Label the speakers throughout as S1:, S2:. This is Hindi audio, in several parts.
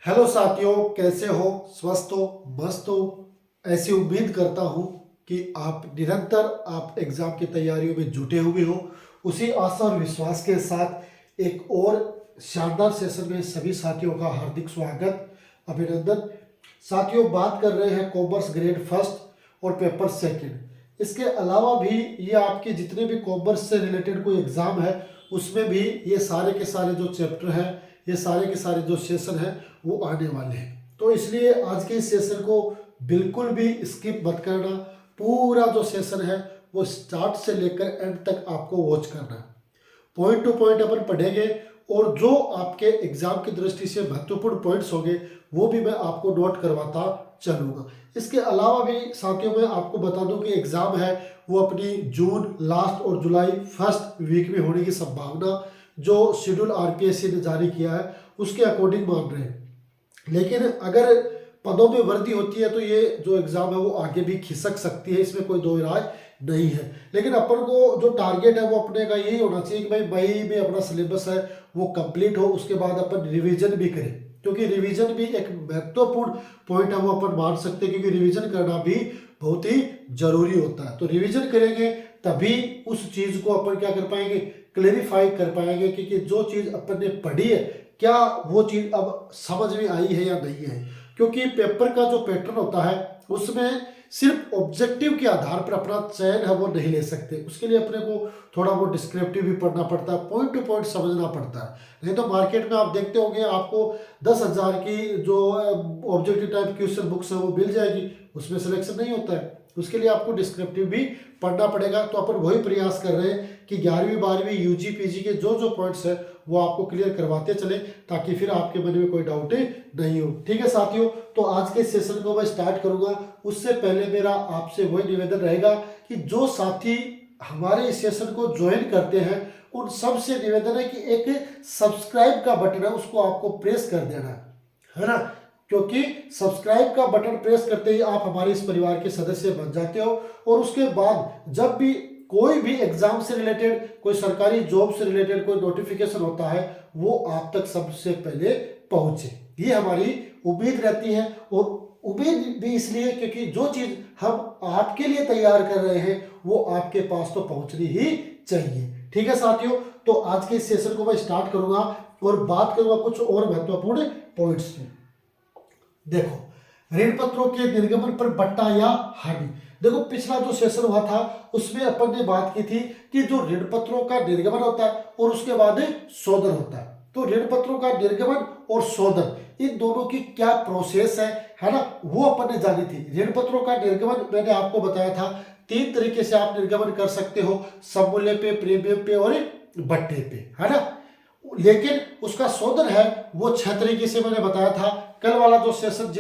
S1: हेलो साथियों, कैसे हो? स्वस्थ हो, मस्त हो? ऐसी उम्मीद करता हूँ कि आप निरंतर आप एग्जाम की तैयारियों में जुटे हुए हो। उसी आशा और विश्वास के साथ एक और शानदार सेशन में सभी साथियों का हार्दिक स्वागत, अभिनंदन। साथियों, बात कर रहे हैं कॉमर्स ग्रेड फर्स्ट और पेपर सेकंड। इसके अलावा भी ये आपके जितने भी कॉमर्स से रिलेटेड कोई एग्जाम है उसमें भी ये सारे के सारे जो चैप्टर हैं, ये सारे के सारे जो सेशन हैं वो आने वाले हैं। तो इसलिए आज के इस सेशन को बिल्कुल भी स्किप मत करना। पूरा जो सेशन है वो स्टार्ट से लेकर एंड तक आपको वॉच करना है। पॉइंट टू पॉइंट अपन पढ़ेंगे और जो आपके एग्जाम की दृष्टि से महत्वपूर्ण पॉइंट्स होंगे वो भी मैं आपको नोट करवाता चलूँगा। इसके अलावा भी साथियों मैं आपको बता दूं कि एग्ज़ाम है वो अपनी जून लास्ट और जुलाई फर्स्ट वीक में होने की संभावना जो शेड्यूल आरपीएससी ने जारी किया है उसके अकॉर्डिंग मान रहे हैं। लेकिन अगर पदों में वृद्धि होती है तो ये जो एग्ज़ाम है वो आगे भी खिसक सकती है, इसमें कोई दो राय नहीं है। लेकिन अपन को जो टारगेट है वो अपने का यही होना चाहिए कि भाई मई में अपना सिलेबस है वो कंप्लीट हो, उसके बाद अपन रिवीजन भी करें, क्योंकि रिवीजन भी एक महत्वपूर्ण पॉइंट है वो अपन मान सकते हैं, क्योंकि रिवीजन करना भी बहुत ही जरूरी होता है। तो रिवीजन करेंगे तभी उस चीज़ को अपन क्या कर पाएंगे, क्लेरिफाई कर पाएंगे कि जो चीज़ अपन ने पढ़ी है क्या वो चीज़ अब समझ में आई है या नहीं है। क्योंकि पेपर का जो पैटर्न होता है उसमें सिर्फ ऑब्जेक्टिव के आधार पर अपना चयन है वो नहीं ले सकते, उसके लिए अपने को थोड़ा बहुत डिस्क्रिप्टिव भी पढ़ना पड़ता है, पॉइंट टू पॉइंट समझना पड़ता है। नहीं तो मार्केट में आप देखते होंगे आपको 10,000 की जो ऑब्जेक्टिव टाइप क्वेश्चन बुक्स है वो मिल जाएगी, उसमें सिलेक्शन नहीं होता है, उसके लिए आपको डिस्क्रिप्टिव भी पढ़ना पड़ेगा। तो अपन वही प्रयास कर रहे हैं कि 11वीं 12वीं यूजी पीजी के जो जो पॉइंट्स है वो आपको क्लियर करवाते चले, ताकि फिर आपके मन में कोई डाउट नहीं हो। ठीक है साथियों, तो आज के सेशन को मैं स्टार्ट करूंगा। उससे पहले मेरा आपसे वही निवेदन रहेगा कि जो साथी हमारे इस सेशन को ज्वाइन करते हैं उन सबसे निवेदन है कि एक सब्सक्राइब का बटन है उसको आपको प्रेस कर देना है ना, क्योंकि सब्सक्राइब का बटन प्रेस करते ही आप हमारे इस परिवार के सदस्य बन जाते हो। और उसके बाद जब भी कोई भी एग्जाम से रिलेटेड, कोई सरकारी जॉब से रिलेटेड कोई नोटिफिकेशन होता है वो आप तक सबसे पहले पहुंचे, ये हमारी उम्मीद रहती है। और उम्मीद भी इसलिए क्योंकि जो चीज़ हम आपके लिए तैयार कर रहे हैं वो आपके पास तो पहुंचनी ही चाहिए। ठीक है साथियों, तो आज के इस सेशन को मैं स्टार्ट करूंगा और बात करूंगा कुछ और महत्वपूर्ण पॉइंट्स में। देखो, ऋण पत्रों के निर्गमन पर बट्टा या हानि। देखो, पिछला जो सेशन हुआ था उसमें अपन ने बात की थी कि जो ऋण पत्रों का निर्गमन होता है और उसके बाद शोधन होता है। तो ऋण पत्रों का निर्गमन और शोधन इन दोनों की क्या प्रोसेस है ना, वो अपन ने जानी थी। ऋण पत्रों का निर्गमन मैंने आपको बताया था 3 तरीके से आप निर्गमन कर सकते हो, सममूल्य पे, प्रीमियम पे और बट्टे पे, है ना। लेकिन उसका शोधन है वो 6 तरीके से मैंने बताया था। कल वाला जो सेशन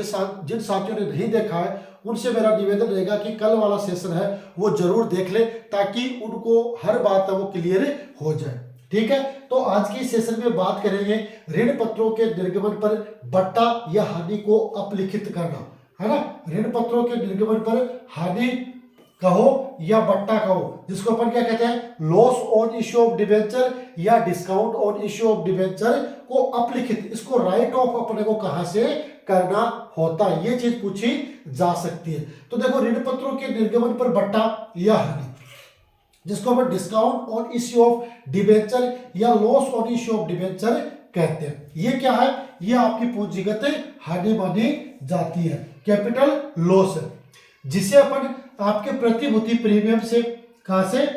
S1: जिन साथियों ने नहीं देखा है उनसे मेरा निवेदन रहेगा कि कल वाला सेशन है वो जरूर देख ले, ताकि उनको हर बात है वो क्लियर हो जाए। ठीक है, तो आज की सेशन में बात करेंगे ऋण पत्रों के निर्गमन पर बट्टा या हानि को अपलिखित करना, है ना। ऋण पत्रों के निर्गमन पर हानि कहो या बट्टा कहो, जिसको अपन क्या कहते हैं, loss on issue of debenture या discount on issue of debenture को अपलिखित, इसको राइट ऑफ अपने को कहां से करना होता है, ये चीज पूछी जा सकती है। तो देखो, ऋण पत्रों के निर्गमन पर बट्टा या हानि, जिसको हम discount on issue of debenture या loss on issue of debenture कहते हैं, ये क्या है, ये आपकी पूंजीगत हानि मानी जाती है, कैपिटल लॉस है, जिसे अपन आपके प्रतिभूति प्रीमियम से, कहां से,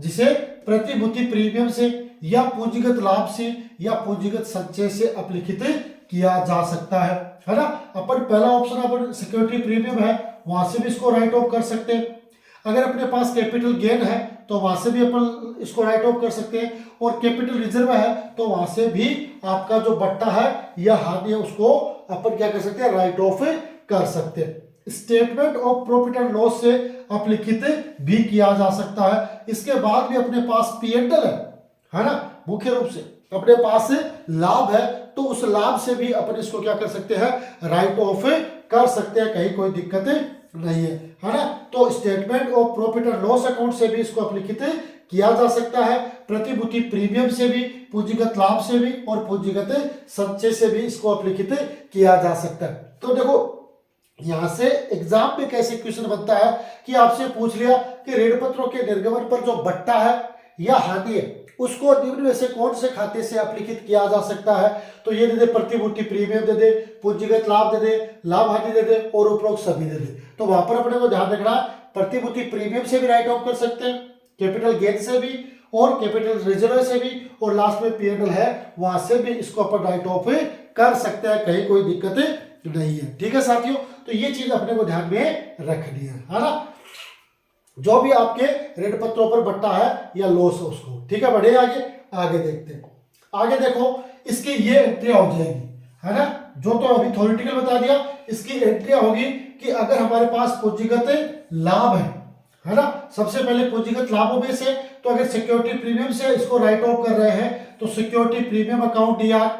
S1: जिसे प्रतिभूति प्रीमियम से या पूंजीगत लाभ से या पूंजीगत संचय से अपलिखित किया जा सकता है ना। अपन पहला ऑप्शन अपन सिक्योरिटी प्रीमियम है, वहां से भी इसको राइट ऑफ कर सकते हैं। अगर अपने पास कैपिटल गेन है तो वहां से भी अपन इसको राइट ऑफ कर सकते हैं, और कैपिटल रिजर्व है तो वहां से भी आपका जो बट्टा है या हानि है उसको अपन क्या कर सकते हैं, राइट ऑफ कर सकते हैं। Statement of profit and loss से अपलिखित भी किया जा सकता है। इसके बाद भी अपने पास पीएनएल है ना, मुख्य रूप से अपने पास लाभ है तो उस लाभ से भी अपन इसको क्या कर सकते हैं, राइट ऑफ कर सकते हैं, कहीं कोई दिक्कत नहीं है ना। तो statement of profit and loss account से भी इसको अपलिखित किया जा सकता है, प्रतिभूति प्रीमियम से भी, पूंजीगत लाभ से भी और पूंजीगत संचय से भी इसको अपलिखित किया जा सकता है। तो देखो यहां से एग्जाम में कैसे क्वेश्चन बनता है कि आपसे पूछ लिया कि ऋण पत्रों के निर्गमन पर जो बट्टा है या हानि है उसको निम्न में से कौन से खाते से अपलिखित किया जा सकता है। तो ये दे दे प्रतिभूति प्रीमियम दे दे, पूंजीगत लाभ दे दे, लाभ हानि दे दे और उपरोक्त सभी दे दे। तो वहां पर अपने को ध्यान रखना प्रतिभूति प्रीमियम से भी राइट ऑफ कर सकते हैं, कैपिटल गेन से भी और कैपिटल रिजर्व से भी, और लास्ट में पीएनएल है वहां से भी इसको अपन राइट ऑफ कर सकते हैं, कहीं कोई दिक्कत नहीं है। ठीक है साथियों, तो ये चीज अपने को ध्यान में रखनी है ना, जो भी आपके ऋण पत्रों पर बट्टा है या लॉस है उसको। ठीक है, बढ़े आगे देखते हैं। आगे देखो इसकी ये एंट्री हो जाएगी है ना, जो तो अभी थ्योरेटिकल बता दिया, इसकी एंट्री होगी कि अगर हमारे पास पूंजीगत लाभ है ना, सबसे पहले पूंजीगत लाभों में से तो अगर सिक्योरिटी प्रीमियम से इसको राइट ऑफ कर रहे हैं तो सिक्योरिटी प्रीमियम अकाउंट डीआर,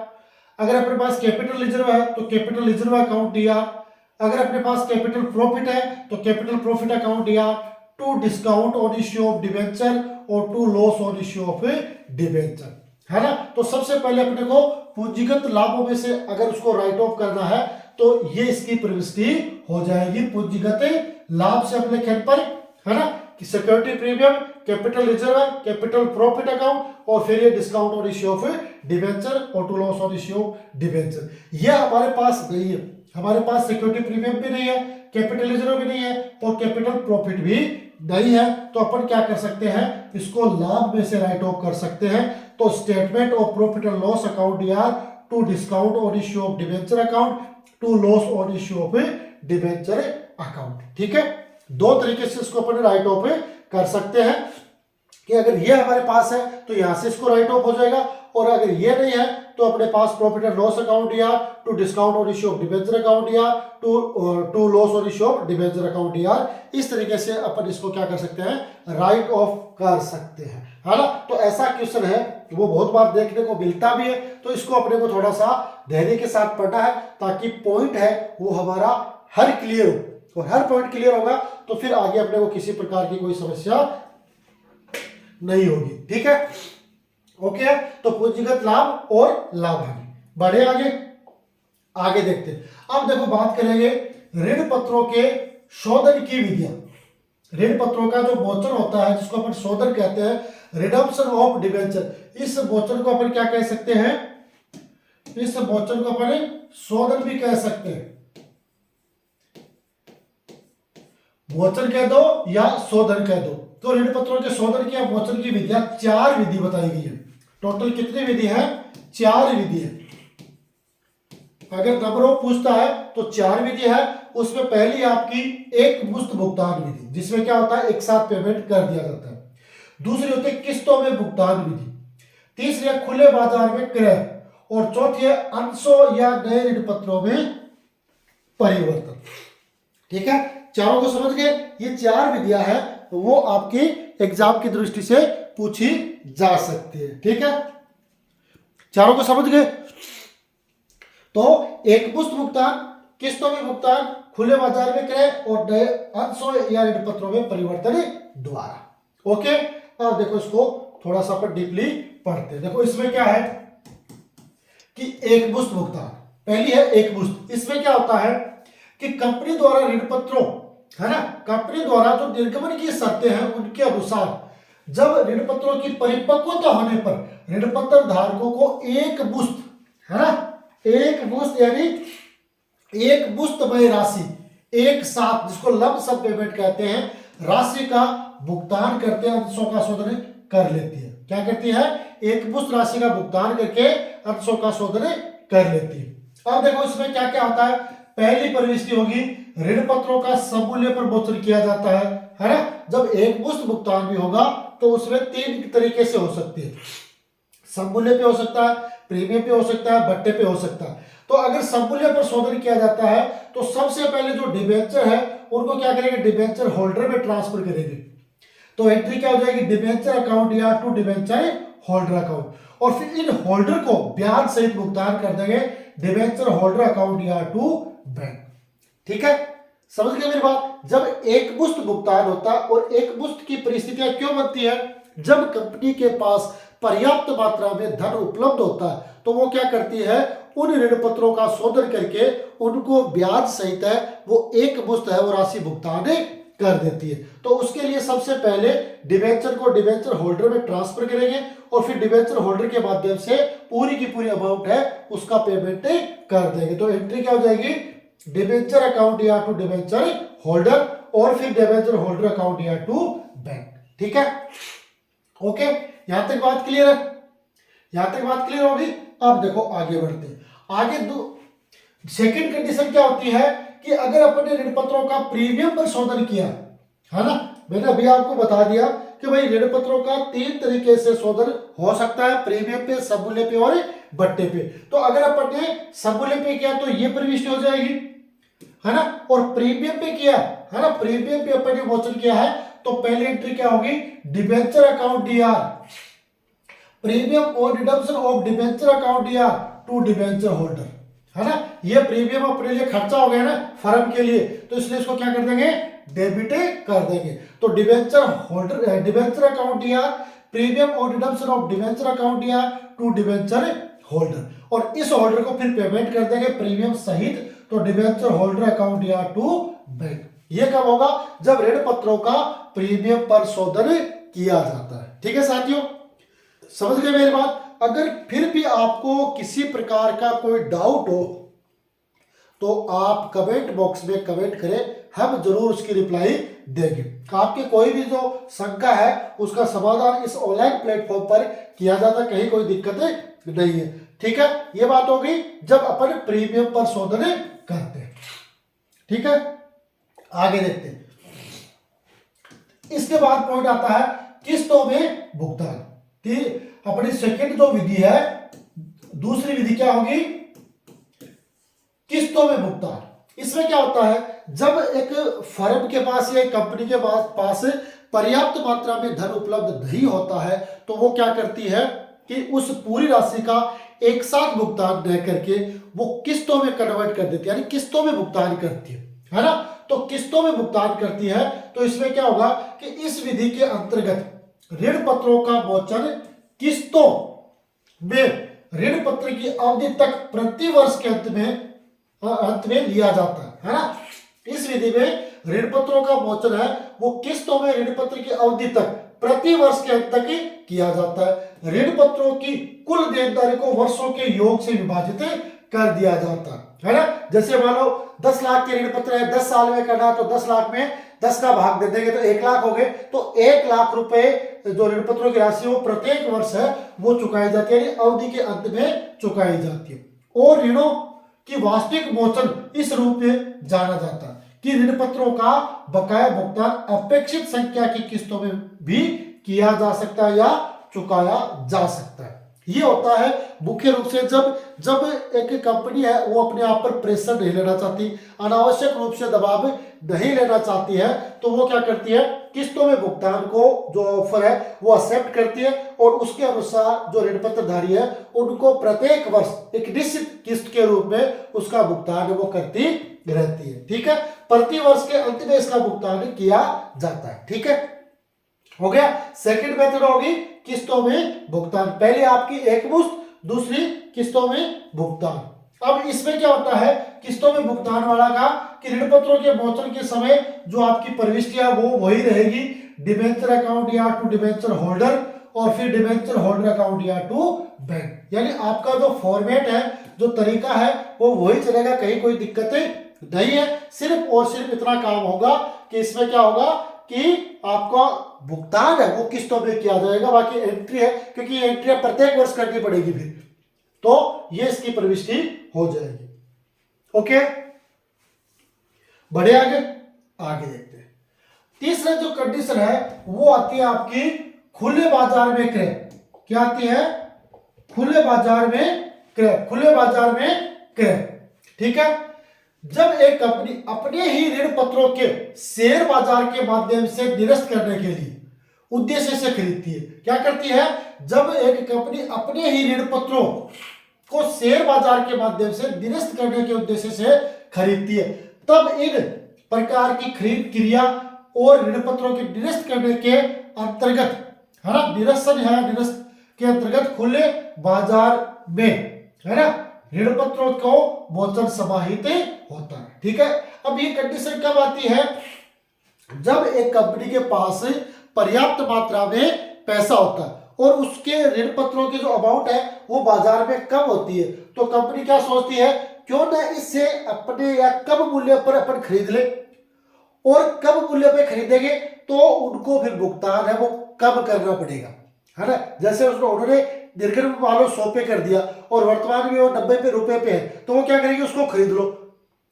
S1: अगर अपने पास कैपिटल रिजर्व है तो कैपिटल रिजर्व अकाउंट डीआर, अगर अपने पास कैपिटल प्रॉफिट है तो capital profit account DR, to discount on issue of debenture और to loss on issue of debenture है ना। तो सबसे पहले अपने को पूंजीगत लाभों में से अगर उसको राइट ऑफ करना है तो ये इसकी प्रविष्टि हो जाएगी पूंजीगत लाभ से अपने खेत पर है ना, कि security premium, capital reserve, capital profit account और फिर ये discount on issue of debenture और to loss on issue of debenture. ये हमारे पास नहीं है, हमारे पास सिक्योरिटी प्रीमियम भी नहीं है, कैपिटल रिजर्व भी नहीं है और कैपिटल प्रॉफिट भी नहीं है। तो अपन क्या कर सकते हैं, इसको लाभ में से राइट ऑफ कर सकते हैं। तो statement of profit and loss account DR, to discount on issue of debenture account, to loss on issue of debenture account. ठीक है, दो तरीके से इसको अपन राइट ऑफ कर सकते हैं कि अगर ये हमारे पास है तो यहां से इसको राइट ऑफ हो जाएगा, और अगर ये नहीं है तो अपने पास प्रॉफिट एंड लॉस अकाउंट या to discount on issue of debenture account या to loss on issue of debenture account या इस तरीके से अपन इसको क्या कर सकते हैं, राइट ऑफ कर सकते हैं है ना। तो ऐसा क्वेश्चन है, वो बहुत बार देखने को मिलता भी है, तो इसको अपने को थोड़ा सा धैर्य के साथ पढ़ना है ताकि पॉइंट है वो हमारा हर क्लियर हो, और हर पॉइंट क्लियर होगा तो फिर आगे अपने को किसी प्रकार की कोई समस्या नहीं होगी। ठीक है, ओके। तो पूंजीगत लाभ और लाभ हानि, बढ़े आगे देखते हैं। अब देखो बात करेंगे ऋण पत्रों के शोधन की विधियां। ऋण पत्रों का जो मोचन होता है जिसको अपन शोधन कहते हैं, रिडम्पशन ऑफ डिबेंचर, इस मोचन को अपन क्या कह सकते हैं, इस मोचन को अपन शोधन भी कह सकते हैं, मोचन कह दो या शोधन कह दो। तो ऋण पत्रों के शोधन की या मोचन की विधियां 4 विधि बताई गई है। टोटल कितनी विधि है, 4 विधि है। अगर नंबर ऑफ पूछता है तो 4 विधि है। उसमें पहली आपकी एक मुश्त भुगतान विधि, जिसमें क्या होता है एक साथ पेमेंट कर दिया जाता है। दूसरी होती है किस्तों में भुगतान विधि। तीसरी है खुले बाजार में क्रय, और चौथी है अंशों या नए ऋण पत्रों में परिवर्तन। ठीक है, चारों को समझ गए। ये 4 विधियां हैं, वो आपकी एग्जाम की दृष्टि से पूछी जा सकती है। ठीक है, चारों को समझ गए। तो एक मुश्त भुगतान, किस्तों में भुगतान, खुले बाजार में क्रय और नए अंशों या ऋण पत्रों में परिवर्तन द्वारा। ओके, अब देखो इसको थोड़ा सा पर डीपली पढ़ते हैं। देखो इसमें क्या है कि एक मुश्त भुगतान, पहली है एक मुश्त। इसमें क्या होता है कि कंपनी द्वारा ऋण पत्रों है ना, कंपनी द्वारा जो निर्गमन की शर्तें हैं उनके अनुसार जब ऋण पत्रों की परिपक्वता होने पर ऋण पत्र धारकों को एक मुश्त है ना, एक मुश्त यानी एक मुश्तमय राशि एक साथ, जिसको लंप सम पेमेंट कहते हैं, राशि का भुगतान करते हैं, अंशों का शोधन कर लेती है। क्या करती है, एक मुश्त राशि का भुगतान करके अंशों का शोधन कर लेती है। अब देखो इसमें क्या क्या होता है। पहली प्रविष्टि होगी ऋण पत्रों का सममूल्य पर मोचन किया जाता है ना। जब एक मुश्त भुगतान भी होगा तो उसमें 3 तरीके से हो सकती है, सममूल्य पे हो सकता है, प्रीमियम पे हो सकता है, बट्टे पे हो सकता है। तो अगर सममूल्य पर शोधन किया जाता है तो सबसे पहले जो डिबेंचर है उनको क्या करेंगे, डिबेंचर होल्डर में ट्रांसफर करेंगे। तो एंट्री क्या हो जाएगी, डिबेंचर अकाउंट या टू डिबेंचर होल्डर अकाउंट, और फिर इन होल्डर को ब्याज सहित भुगतान कर देंगे डिबेंचर होल्डर अकाउंट या टू बैंक। ठीक है, समझ गए मेरी बात। जब एक मुश्त भुगतान होता है, और एक मुश्त की परिस्थितियां क्यों बनती है? जब कंपनी के पास पर्याप्त मात्रा में धन उपलब्ध होता है तो वो क्या करती है, उन ऋण पत्रों का शोधन करके उनको ब्याज सहित है वो एक मुश्त है वो राशि भुगतान कर देती है। तो उसके लिए सबसे पहले डिबेंचर को डिबेंचर होल्डर में ट्रांसफर करेंगे और फिर डिबेंचर होल्डर के माध्यम से पूरी की पूरी अमाउंट है उसका पेमेंट कर देंगे। तो एंट्री क्या हो जाएगी, डिबेंचर अकाउंट या टू डिबेंचर होल्डर, और फिर डिबेंचर होल्डर अकाउंट या टू बैंक। ठीक है, ओके, यहां तक बात क्लियर है? यहां तक बात क्लियर होगी। अब देखो आगे बढ़ते हैं। आगे सेकंड कंडीशन क्या होती है कि अगर अपने ऋण पत्रों का प्रीमियम पर शोधन किया, है ना, मैंने अभी आपको बता दिया कि भाई ऋण पत्रों का 3 तरीके से शोधन हो सकता है, प्रीमियम पे, सबमूल्य पे और बट्टे पे। तो अगर अपन ने सबमूल्य पे किया तो ये प्रविष्टि हो जाएगी, है ना, और प्रीमियम पे किया, है ना, प्रीमियम पे अपन ने मोचन किया है तो पहली एंट्री क्या होगी, डिबेंचर अकाउंट डीआर, प्रीमियम और redemption of debenture account DR to debenture holder, है ना। ये प्रीमियम अपने लिए खर्चा हो गया ना फर्म के लिए, तो इसलिए इसको क्या कर देंगे, डेबिट कर देंगे। तो debenture holder, debenture account DR, premium और redemption of debenture account DR to debenture holder, और इस होल्डर को फिर पेमेंट कर देंगे प्रीमियम सहित, तो debenture holder account DR to bank. ये कब होगा, जब ऋण पत्रों का प्रीमियम पर शोधन किया जाता है। ठीक है साथियों, समझ गए मेरी बात? अगर फिर भी आपको किसी प्रकार का कोई डाउट हो तो आप कमेंट बॉक्स में कमेंट करें, हम जरूर उसकी रिप्लाई देंगे। आपके कोई भी जो शंका है उसका समाधान इस ऑनलाइन प्लेटफॉर्म पर किया जाता है, कहीं कोई दिक्कत नहीं है। ठीक है, ये बात होगी जब अपन प्रीमियम पर शोधन करते हैं। ठीक है, आगे देखते हैं। इसके बाद पॉइंट आता है किस्तों में भुगतान। अपनी सेकंड जो विधि है, दूसरी विधि क्या होगी, किस्तों में भुगतान। इसमें क्या होता है, जब एक फर्म के पास या कंपनी के पास पर्याप्त मात्रा में धन उपलब्ध नहीं होता है तो वो क्या करती है कि उस पूरी राशि का एक साथ भुगतान न करके वो किस्तों में कन्वर्ट कर देती है, यानी किस्तों में भुगतान करती है ना। तो किस्तों में भुगतान करती है तो इसमें क्या होगा कि इस विधि के अंतर्गत ऋण पत्रों का मोचन किस्तों में ऋण पत्र की अवधि तक प्रति वर्ष के अंत में लिया जाता है ना। इस विधि में ऋण पत्रों का मोचन है वो किस्तों में ऋण पत्र की अवधि तक प्रति वर्ष के अंत तक किया जाता है। ऋण पत्रों की कुल देनदारी को वर्षों के योग से विभाजित कर दिया जाता है ना। जैसे मान लो 10 लाख के ऋण पत्र है, 10 साल में करना, तो 10 लाख में 10 का भाग दे देंगे तो 1 लाख हो गए। तो 1 लाख रुपए जो ऋण पत्रों की राशि वो प्रत्येक वर्ष है वो चुकाई जाती है, यानी अवधि के अंत में चुकाई जाती है। और ऋणों की वास्तविक मोचन इस रूप में जाना जाता है कि ऋण पत्रों का बकाया भुगतान अपेक्षित संख्या की किस्तों में भी किया जा सकता है या चुकाया जा सकता है। ये होता है मुख्य रूप से जब एक कंपनी है वो अपने आप पर प्रेशर नहीं लेना चाहती, अनावश्यक रूप से दबाव नहीं लेना चाहती है, तो वो क्या करती है, किस्तों में भुगतान को जो ऑफर है वो एक्सेप्ट करती है और उसके अनुसार जो ऋण पत्रधारी है उनको प्रत्येक वर्ष एक निश्चित किस्त के रूप में उसका भुगतान वो करती रहती है। ठीक है, प्रति वर्ष के अंत में इसका भुगतान किया जाता है। ठीक है, हो गया। सेकंड मेथड होगी किस्तों में भुगतान। पहले आपकी एक मुश्त, दूसरी किस्तों में भुगतान। अब इसमें क्या होता है, किस्तों में भुगतान वाला का कि ऋण पत्रों के मोचन के समय जो आपकी प्रविष्टियां वो वही रहेगी, डिबेंचर अकाउंट या टू डिबेंचर होल्डर और फिर डिबेंचर होल्डर अकाउंट या टू बैंक। यानी आपका जो फॉर्मेट है, जो तरीका है वो वही चलेगा, कहीं कोई दिक्कत नहीं है। सिर्फ और सिर्फ इतना काम होगा कि इसमें क्या होगा कि आपका भुगतान है वो किस्तों में किया जाएगा, बाकी एंट्री है क्योंकि एंट्री प्रत्येक वर्ष करनी पड़ेगी फिर, तो ये इसकी प्रविष्टि हो जाएगी। ओके, बढ़े आगे देखते हैं। तीसरा जो कंडीशन है वो आती है आपकी खुले बाजार में क्रय। क्या आती है, खुले बाजार में क्रय, खुले बाजार में क्रय। ठीक है, जब एक कंपनी अपने ही ऋण पत्रों के शेयर बाजार के माध्यम से निरस्त करने के लिए उद्देश्य से खरीदती है। क्या करती है, जब एक कंपनी अपने ही ऋण पत्रों को शेयर बाजार के माध्यम से निरस्त करने के उद्देश्य से खरीदती है, तब इन प्रकार की खरीद क्रिया और ऋण पत्रों के निरस्त करने के अंतर्गत, है ना, निरसन है, निरस्त के अंतर्गत खुले बाजार में, है ना, ऋण पत्रों को मोचन समाहित होता है। ठीक है, अब ये कंडीशन कब आती है? जब एक कंपनी के पास पर्याप्त मात्रा में पैसा होता है और उसके ऋण पत्रों की जो अमाउंट है वो बाजार में कम होती है, तो कंपनी क्या सोचती है, क्यों ना इससे अपने या कम मूल्य पर अपन खरीद ले, और कम मूल्य पे खरीदेंगे तो उनको फिर भुगतान है वो कम करना पड़ेगा, है ना। जैसे उन्होंने निर्गत में मान लो 100 पे कर दिया और वर्तमान में वो 90 रुपए पे है, तो वो क्या करेंगे, उसको खरीद लो।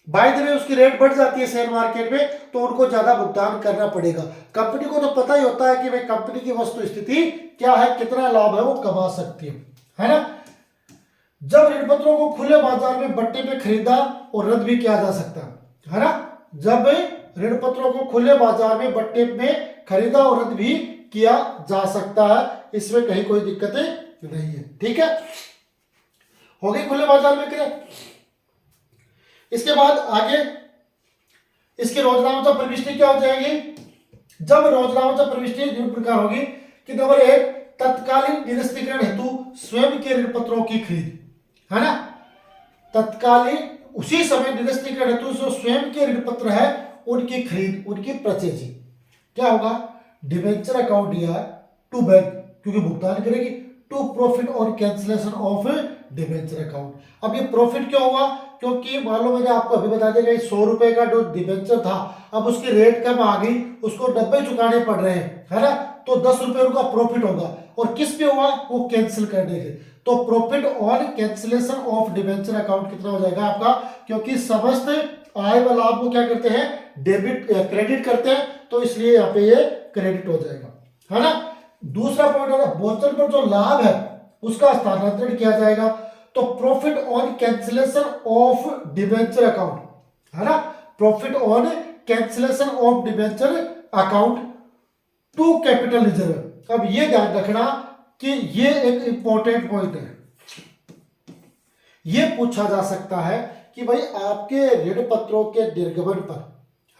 S1: बाय द वे उसकी रेट बढ़ जाती है शेयर मार्केट में, तो उनको ज्यादा भुगतान करना पड़ेगा। कंपनी को तो पता ही होता है कि भाई कंपनी की वस्तु स्थिति क्या है, कितना लाभ है वो कमा सकती है ना। जब ऋण पत्रों को खुले बाजार में बट्टे पे खरीदा और रद्द भी किया जा सकता है ना। जब ऋण पत्रों को खुले बाजार में बट्टे में खरीदा और रद्द भी किया जा सकता है, इसमें कहीं कोई दिक्कत नहीं है। ठीक है, हो गई खुले बाजार में क्लियर। इसके बाद आगे इसकी रोजनामचा प्रविष्टि क्या हो जाएगी? जब रोजनामचा प्रविष्टि निम्न प्रकार होगी कि नंबर 1, तत्कालीन निरस्तीकरण हेतु स्वयं के ऋण पत्रों की खरीद, है ना। तत्कालीन उसी समय निरस्तीकरण हेतु जो स्वयं के ऋण पत्र है उनकी खरीद, उनकी परचेजिंग क्या होगा? डिबेंचर अकाउंट या टू बैंक, क्योंकि भुगतान करेगी, टू प्रॉफिट और कैंसिलेशन ऑफ डिबेंचर अकाउंट। अब ये प्रॉफिट क्यों हुआ? क्योंकि मान लो मैंने आपको अभी बता दिया 100 रुपए का जो डिबेंचर था, अब उसकी रेट कम आ गई, उसको 90 चुकाने पड़ रहे हैं, है ना, तो 10 रुपए उनका प्रॉफिट होगा। और किस पे हुआ? वो कैंसिल करने के। तो profit on cancellation of debenture account कितना हो जाएगा आपका? क्योंकि समस्त आय व लाभ को क्या करते हैं? डेबिट क्रेडिट करते हैं, तो इसलिए यहाँ पे ये क्रेडिट हो जाएगा, है ना। दूसरा पॉइंट है, मोचन पर जो लाभ है उसका स्थानांतरण किया जाएगा, तो profit on cancellation of debenture account, है ना, profit on cancellation of debenture account to capital reserve. अब ये ध्यान रखना कि ये एक इंपॉर्टेंट पॉइंट है, ये पूछा जा सकता है कि भाई आपके ऋण पत्रों के निर्गमन पर,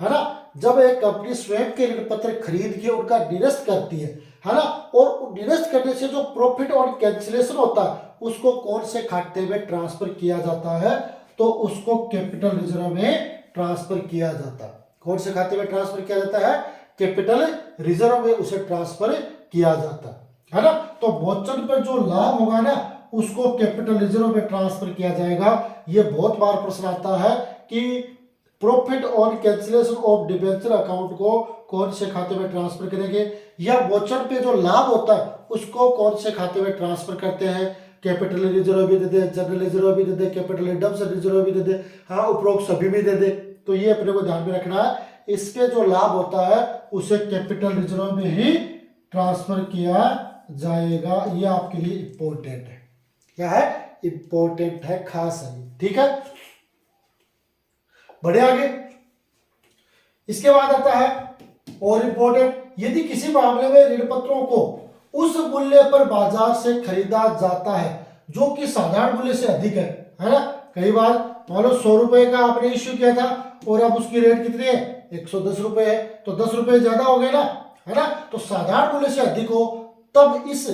S1: है ना, जब एक कंपनी स्वयं के ऋण पत्र खरीद के उनका निरस्त करती है ना, और निरस्त करने से जो प्रॉफिट ऑन कैंसिलेशन होता है उसको कौन से खाते में ट्रांसफर किया जाता है? तो उसको कैपिटल रिजर्व में ट्रांसफर किया जाता है। कौन से खाते में ट्रांसफर किया जाता है? कैपिटल रिजर्व में उसे ट्रांसफर किया जाता है ना। तो मोचन पर जो लाभ होगा ना उसको कैपिटल रिजर्व में ट्रांसफर किया जाएगा। ये बहुत बार प्रश्न आता है कि profit on cancellation of debenture account को कौन से खाते में ट्रांसफर करेंगे, या मोचन पे जो लाभ होता है उसको कौन से खाते में ट्रांसफर करते हैं? कैपिटल रिजर्व भी दे दे, जनरल रिजर्व भी दे दे, कैपिटल रिडम्पशन रिजर्व भी दे दे, हाँ उपरोक्त सभी भी दे दे। तो ये अपने को ध्यान में रखना है, इसके जो लाभ होता है उसे कैपिटल रिजर्व में ही ट्रांसफर किया जाएगा। ये आपके लिए इंपॉर्टेंट है। क्या है? इंपॉर्टेंट है, खास है। ठीक है, बढ़े आगे। इसके बाद आता है और इंपॉर्टेंट, यदि किसी मामले में ऋण पत्रों को उस मूल्य पर बाजार से खरीदा जाता है जो कि साधारण मूल्य से अधिक है ना। कई बार मान लो 100 रुपए का आपने इश्यू किया था और अब उसकी रेट कितनी है? 110 रुपए है, तो 10 रुपए ज्यादा हो गए ना, है ना। तो साधारण मूल्य से अधिक हो तब इस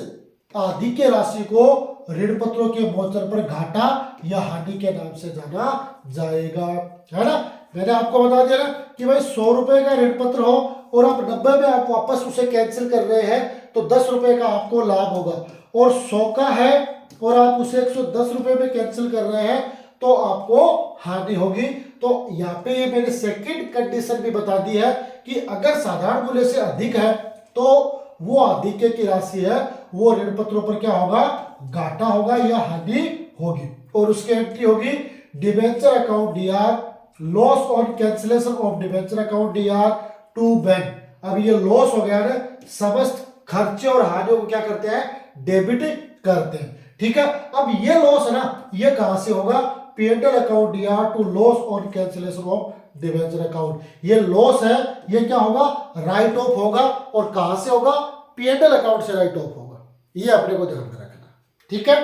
S1: आदि के राशि को ऋण पत्रों के मोचन पर घाटा या हानि के नाम से जाना जाएगा, है ना। मैंने आपको बता दिया ना कि भाई 100 रुपए का ऋण पत्र हो और आप 90 में आप वापस उसे कैंसिल कर रहे हैं तो 10 रुपए का आपको लाभ होगा, और 100 का है और आप उसे 110 रुपए में कैंसिल कर रहे हैं तो आपको हानि होगी। तो यहाँ पे मैंने सेकंड कंडीशन भी बता दी है कि अगर साधारण मूल्य से अधिक है तो वो अधिक की राशि है वो ऋण पत्रों पर क्या होगा? घाटा होगा या हानि होगी। और उसकी एंट्री होगी debenture account DR, loss on cancellation of debenture account DR to bank. अब ये लॉस हो गया ना, समस्त खर्चे और हानियों को क्या करते हैं? डेबिट करते हैं। ठीक है, अब ये लॉस है ना, ये कहां से होगा? P&L account DR to loss on cancellation of debenture account. ये लॉस है, ये क्या होगा? राइट ऑफ होगा। और कहां से होगा? P&L अकाउंट से राइट ऑफ होगा। ये अपने को ध्यान में रखना। ठीक है,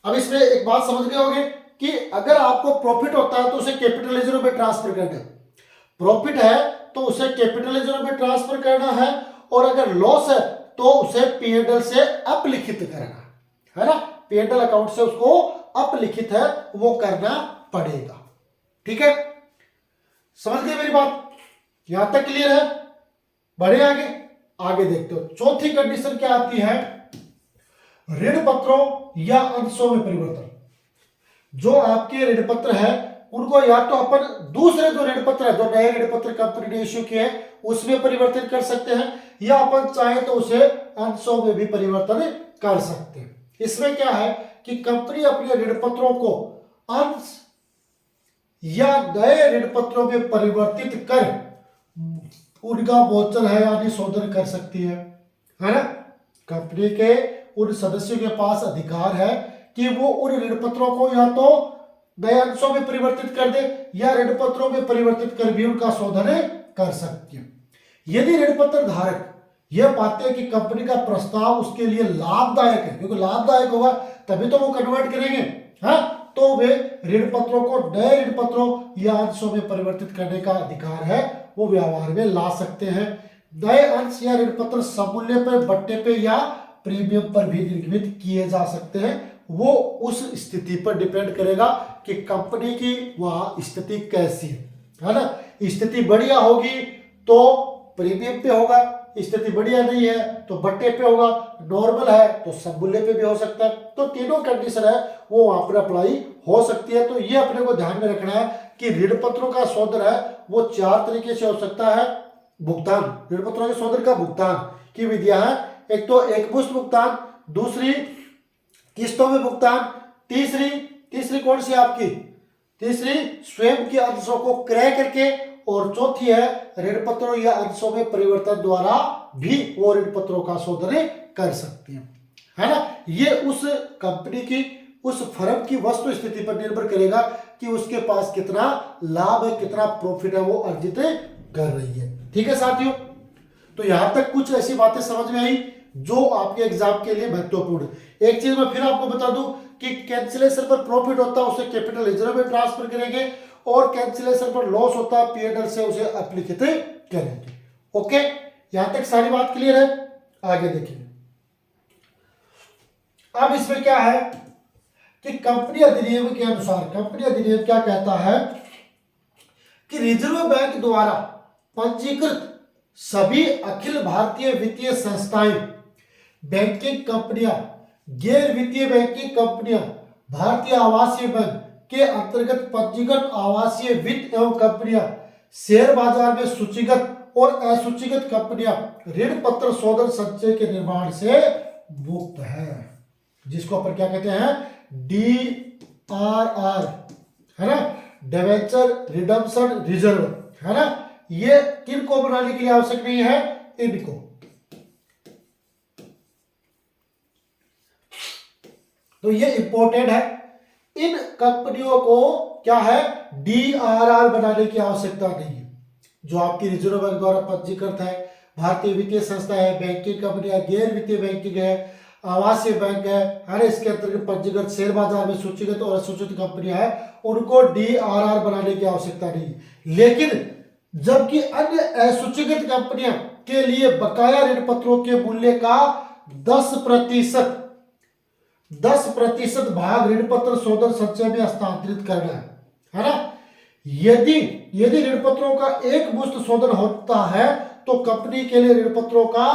S1: अब इसमें एक बात समझ गए होंगे कि अगर आपको प्रॉफिट होता है तो उसे कैपिटल लेजर में ट्रांसफर करना है, प्रॉफिट है तो उसे कैपिटल लेजर में ट्रांसफर करना है, और अगर लॉस है तो उसे पी&एल से अपलिखित करना है ना, पी&एल अकाउंट से उसको अपलिखित है वो करना पड़ेगा। ठीक है, समझ गए मेरी बात, यहां तक क्लियर है? बढ़े आगे, आगे देखते हो। चौथी कंडीशन क्या आती है, ऋण पत्रों या अंशों में परिवर्तन। जो आपके ऋण पत्र है उनको या तो अपन दूसरे जो ऋण पत्र है, जो नए ऋण पत्र कंपनी ने इश्यू किए हैं उसमें परिवर्तित कर सकते हैं, या अपन चाहे तो उसे अंशों में भी परिवर्तन कर सकते हैं। इसमें क्या है कि कंपनी अपने ऋण पत्रों को अंश या नए ऋण पत्रों में परिवर्तित कर उनका मोचन है यानी शोधन कर सकती है ना। कंपनी के उन सदस्यों के पास अधिकार है कि वो उन ऋण पत्रों को या तो नए अंशों में परिवर्तित कर दे या ऋण पत्रों में परिवर्तित कर भी उनका शोधन कर सकती है। यदि ऋण पत्र धारक यह पाते हैं कि कंपनी का प्रस्ताव उसके लिए लाभदायक है, क्योंकि लाभदायक होगा तभी तो वो कन्वर्ट करेंगे, हाँ, तो वे ऋण पत्रों को नए ऋण पत्रों या अंशों में परिवर्तित करने का अधिकार है, वो व्यवहार में ला सकते हैं। नए अंश या ऋण पत्र समूल्य पर, बट्टे पे या प्रीमियम पर भी निर्मित किए जा सकते हैं। वो उस स्थिति पर डिपेंड करेगा कि कंपनी की वहां स्थिति कैसी है ना। स्थिति बढ़िया होगी तो प्रीमियम पे होगा, स्थिति बढ़िया नहीं है तो बट्टे पे होगा, नॉर्मल है तो समूल्य पे भी हो सकता है। तो तीनों कंडीशन है वो वहां पर अप्लाई हो सकती है। तो ये अपने को ध्यान में रखना है कि ऋण पत्रों का शोधन है वो 4 तरीके से हो सकता है। भुगतान, ऋण पत्रों के शोधन का भुगतान की विधियां है, एक तो एकमुश्त भुगतान, दूसरी किस्तों में भुगतान, तीसरी कौन सी आपकी, तीसरी स्वयं के अंशों को क्रय करके, और चौथी है ऋण पत्रों या अंशों में परिवर्तन द्वारा भी वो ऋण पत्रों का शोधन कर सकती है ना। ये उस कंपनी की, उस फर्म की वस्तु स्थिति पर निर्भर करेगा कि उसके पास कितना लाभ है, कितना प्रॉफिट है वो अर्जित कर रही है। ठीक है साथियों, तो यहां तक कुछ ऐसी बातें समझ में आई जो आपके एग्जाम के लिए महत्वपूर्ण है। एक चीज मैं फिर आपको बता दूं कि कैंसिलेशन पर प्रॉफिट होता है उसे कैपिटल लेजर में ट्रांसफर करेंगे, और कैंसिलेशन पर लॉस होता है पी&एल से उसे अपलिखित करेंगे। ओके, यहां तक सारी बात क्लियर है? आगे देखिए, अब इसमें क्या है कि कंपनी अधिनियम के अनुसार, कंपनी अधिनियम क्या कहता है कि रिजर्व बैंक द्वारा पंजीकृत सभी अखिल भारतीय वित्तीय संस्थाएं, बैंकिंग कंपनियां, गैर वित्तीय बैंकिंग कंपनियां, भारतीय आवासीय बैंक के अंतर्गत पंजीकृत आवासीय वित्त एवं कंपनियां, शेयर बाजार में सूचीगत और असूचीगत कंपनियां ऋण पत्र शोधन संचय के निर्माण से मुक्त है, जिसको अपन क्या कहते हैं, DRR है ना, डिवेंचर रिडम्पशन रिजर्व है ना। ये किनको बनाने के लिए आवश्यक नहीं है, इनको। तो ये इंपॉर्टेंट है, इन कंपनियों को क्या है, DRR बनाने की आवश्यकता नहीं है। जो आपकी रिजर्व बैंक द्वारा पंजीकृत है, भारतीय वित्तीय संस्था है, बैंकिंग कंपनियां, गैर वित्तीय बैंकिंग है, आवासीय बैंक है, इसके अंतर्गत पंजीकृत शेयर बाजार में सूचीगत और असूचित कंपनियां है, उनको DRR बनाने की आवश्यकता नहीं है। लेकिन जबकि अन्य असूचीगत कंपनियां के लिए बकाया ऋण पत्रों के मूल्य का 10% भाग ऋण पत्र शोधन संचय में हस्तांतरित करना है ना। यदि ऋण पत्रों का एक मुश्त शोधन होता है तो कंपनी के लिए ऋण पत्रों का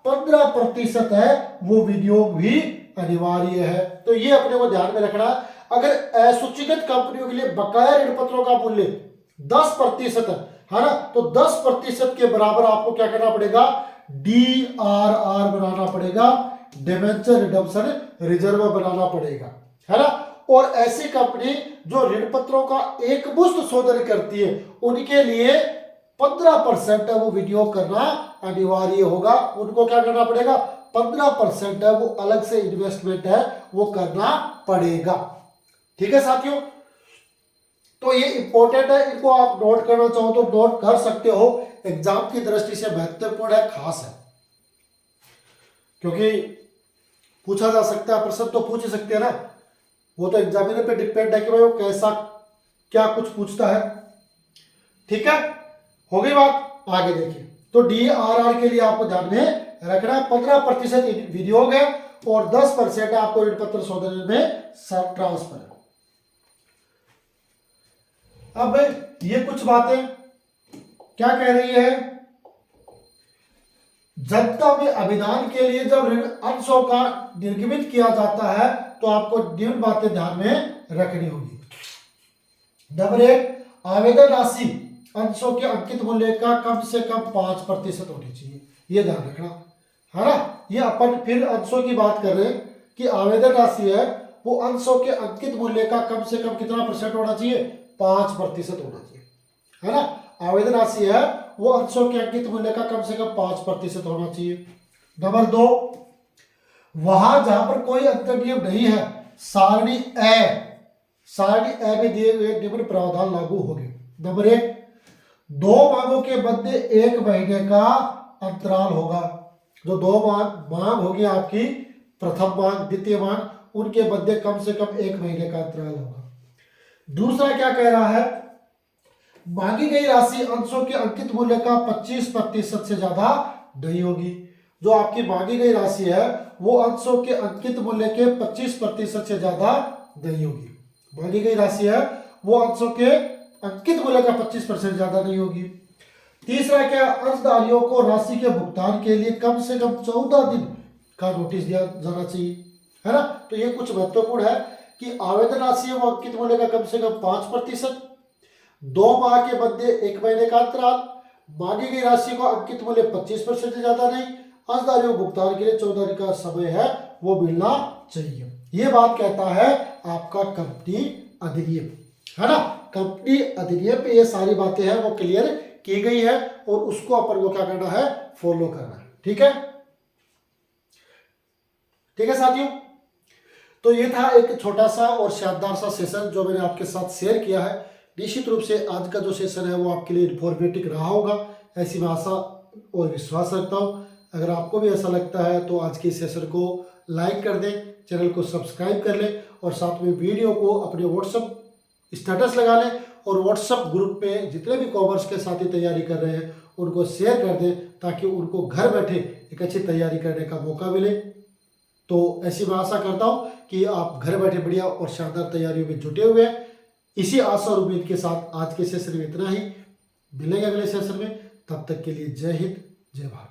S1: 15% है वो विनियोग भी अनिवार्य है। तो ये अपने को ध्यान में रखना, अगर असूचीगत कंपनियों के लिए बकाया ऋण पत्रों का मूल्य 10% है ना, तो 10% के बराबर आपको क्या करना पड़ेगा, DRR बनाना पड़ेगा, डिवेंचर रिडम्पशन रिजर्व बनाना पड़ेगा, है ना। और ऐसी कंपनी जो ऋण पत्रों का एक मुश्त शोधन करती है उनके लिए 15% है वो विनियोग करना अनिवार्य होगा। उनको क्या करना पड़ेगा, 15% है वो अलग से इन्वेस्टमेंट है वो करना पड़ेगा। ठीक है साथियों, तो ये इंपॉर्टेंट है, इनको आप नोट करना चाहो तो नोट कर सकते हो, एग्जाम की दृष्टि से महत्वपूर्ण है, खास है, क्योंकि पूछा जा सकता है, प्रश्न तो पूछ सकते हैं ना। वो तो एग्जामिनर पे डिपेंड है कि भाई वो कैसा क्या कुछ पूछता है। ठीक है, हो गई बात। आगे देखिए, तो DRR के लिए आपको ध्यान में रखना 15% विनियोग है और 10% आपको ऋण पत्र सौदे में ट्रांसफर है। अब ये कुछ बातें क्या कह रही है, जनता में अभिदान के लिए जब ऋण अंशों का निर्गमित किया जाता है तो आपको निम्न बातें ध्यान में रखनी होगी। नंबर 1, आवेदन राशि अंशों के अंकित मूल्य का कम से कम 5% होनी चाहिए, ये ध्यान रखना है ना। ये अपन फिर अंशों की बात कर रहे हैं कि आवेदन राशि है वो अंशों के अंकित मूल्य का कम से कम कितना % होना चाहिए, 5% होना चाहिए, है ना। आवेदन राशि है वो अंशों के अंकित मूल्य का कम से कम 5% होना चाहिए। नंबर 2, वहां जहां पर कोई अंतर नियम नहीं है, सारणी ए में दिए हुए निम्न प्रावधान लागू होंगे। नंबर 1, 2 मांगों के मध्य 1 महीने का अंतराल होगा। जो 2 मांग होगी आपकी, प्रथम मांग द्वितीय मांग, उनके मध्य कम से कम 1 महीने का अंतराल होगा। दूसरा क्या कह रहा है, मांगी गई राशि अंशों के अंकित मूल्य का 25% से ज्यादा नहीं होगी। जो आपकी मांगी गई राशि है वो अंशों के अंकित मूल्य के 25% से ज्यादा नहीं होगी। मांगी गई राशि है वो अंशों के अंकित मूल्य का 25% ज्यादा नहीं होगी। तीसरा क्या, अंशधारियों को राशि के भुगतान के लिए कम से कम 14 दिन का नोटिस दिया जाना चाहिए, है ना। तो ये कुछ महत्वपूर्ण है कि आवेदन राशि है वो अंकित मूल्य का कम से कम 5%, 2 माह के मध्य 1 महीने का अंतराल, मांगी गई राशि को अंकित मूल्य 25% से ज्यादा नहीं, अंशधारियों भुगतान के लिए 14 दिन का समय है वो मिलना चाहिए। ये बात कहता है आपका कंपनी अधिनियम, है ना। कंपनी अधिनियम पे ये सारी बातें हैं वो क्लियर की गई है और उसको अपन को क्या करना है, फॉलो करना है। ठीक है, ठीक है साथियों। तो ये था एक छोटा सा और शानदार सा सेशन जो मैंने आपके साथ शेयर किया है। निश्चित रूप से आज का जो सेशन है वो आपके लिए इंफॉर्मेटिव रहा होगा, ऐसी मैं आशा और विश्वास रखता हूँ। अगर आपको भी ऐसा लगता है तो आज के सेशन को लाइक कर दें, चैनल को सब्सक्राइब कर लें और साथ में वीडियो को अपने व्हाट्सएप स्टेटस लगा लें और व्हाट्सएप ग्रुप पे जितने भी कॉमर्स के साथी तैयारी कर रहे हैं उनको शेयर कर दें ताकि उनको घर बैठे एक अच्छी तैयारी करने का मौका मिले। तो ऐसी मैं आशा करता हूँ कि आप घर बैठे बढ़िया और शानदार तैयारियों में जुटे हुए हैं। इसी आशा और उम्मीद के साथ आज के सेशन में इतना ही, मिलेंगे अगले सेशन में। तब तक के लिए जय हिंद, जय भारत।